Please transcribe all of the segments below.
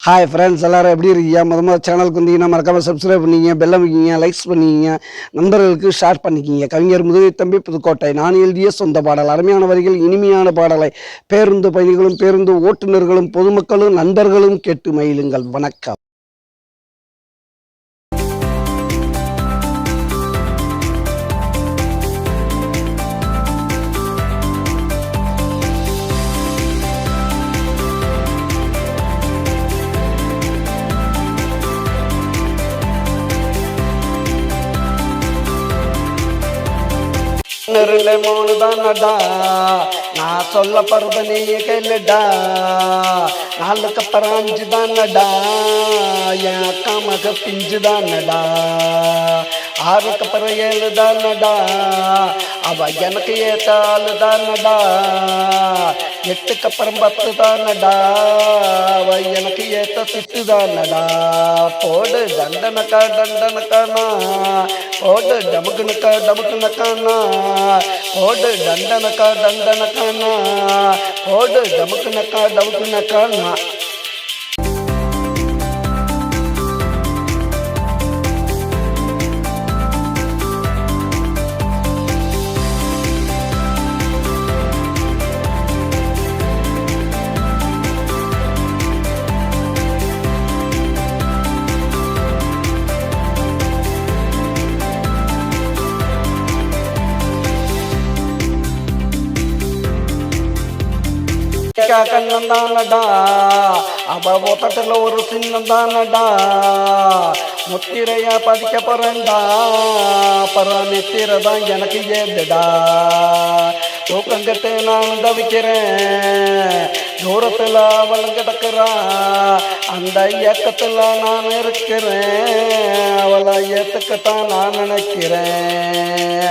Hi friends, எல்லோரும் எப்படி இருக்கீங்க? முதல்ல சேனலுக்கு வந்தீங்கன்னா மறக்காமல் சப்ஸ்கிரைப் பண்ணிக்கிங்க, பெல் அமைக்கிங்க, லைக்ஸ் பண்ணிக்கிங்க, நண்பர்களுக்கு ஷேர் பண்ணிக்கிங்க. கவிஞர் முதுகை தம்பி புதுக்கோட்டை. நான் எழுதிய சொந்த பாடல். அருமையான வரிகள், இனிமையான பாடலை பேருந்து பயணிகளும் பேருந்து ஓட்டுநர்களும் பொதுமக்களும் நண்பர்களும் கேட்டு மகிழுங்கள். வணக்கம். ரெண்டு மூணு தானடா நான் சொல்ல போறது நீ கேளுடா. நாளுக்கு அப்புறம் 5 தானடா என் அக்கா மக பிஞ்சு தானடா. 6க்கு அப்புறம் 7 தானடா அவ எனக்கு ஏத்த ஆளு தானடா. 8க்கு அப்புறம் 10 தானடா அவ எனக்கு ஏத்த சிட்டு தானடா. போடு தண்டனக்கா தண்டனக்கானா, போடு டமுக்குனுக்கா டமுக்குனக்கானா, போடு தண்டனக்கா தண்டனக்கானா, போடு டமுக்குனக்கா டமுக்குனக்கானா. கண்ணன் தானடா அவ ஒத்தட்டில் ஒரு சின்னம் தானடா. முத்திரையா பதிக்க போறேன்டா அப்புறம் நெத்திர தான் எனக்கு ஏதுடா. தூக்கங்கட்டு நான் தவிக்கிறேன், தூரத்தில் அவள் கிடக்குறா, அந்த இயக்கத்தில் நான் இருக்கிறேன், அவளை ஏத்துக்கத்தான் நான் நினைக்கிறேன்.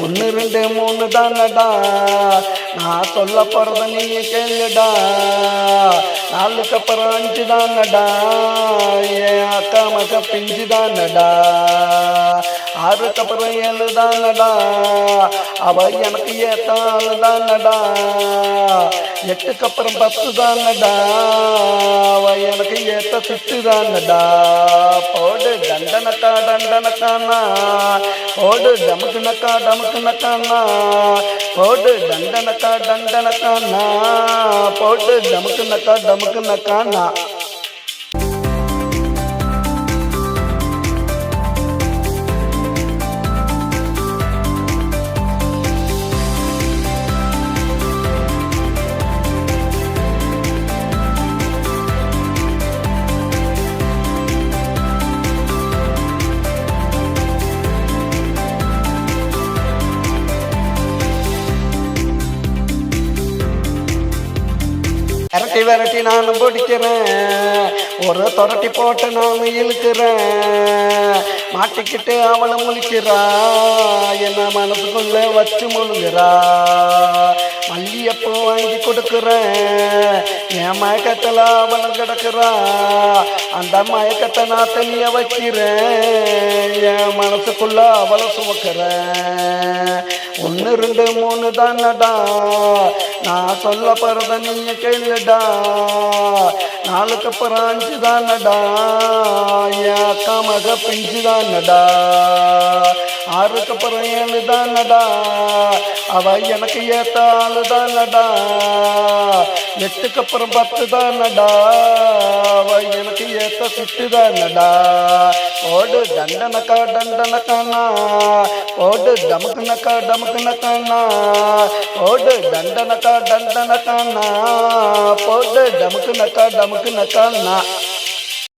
1 2 3 தானடா நான் சொல்ல போறத நீங்க கேளுடா. 4க்கு அப்புறம் 5 தானடா என் அக்கா மக பிஞ்சு தானடா. 6க்கு அப்புறம் 7 தானடா அவ எனக்கு ஏத்தாள் தானடா. 8க்கு அப்புறம் 10 தானடா அவ எனக்கு ஏத்த சிட்டு தானடா. போடு தண்டனக்கா தண்டனக்கானா, போடு டமுக்குனக்கா டமுக்குனக்கானா, போடு தண்டனக்கா தண்டனக்கானா, போடு டமுக்குனக்கா டமுக்குனக்கானா. விரட்டி விரட்டி நானும் பிடிக்கிறேன், ஒரு தொடட்டி போட்டு நான் இழுக்கிறேன். மாட்டிக்கிட்டு அவளும் முழிக்கிறா, என்ன மனசுக்குள்ள வச்சு முழுங்குறா. மல்லியப்பூ வாங்கி கொடுக்குறேன், என் மயக்கத்தில் அவளும் கிடக்குறா, அந்த மயக்கத்தை நான் தெளிய வைக்கிறேன், என் மனசுக்குள்ள அவளை சுமக்கிறேன். 1 2 3 தானடா நான் சொல்ல போறத நீங்க கேளுடா. 4க்கு அப்புறம் 5 தானடா என் அக்கா மக பிஞ்சு தானடா. 6க்கு அப்புறம் 7 தானடா அவ எனக்கு ஏத்த ஆளு தானடா. 8க்கு அப்புறம் 10 தானடா அவ எனக்கு ஏத்த சிட்டு தானடா. போடு தண்டனக்கா தண்டனக்கானா, போடு டமுக்குனக்கா டமுக்குனக்கானா, போடு தண்டனக்கா தண்டனக்கானா, போடு டமுக்குனக்கா டமுக்குனக்கானா.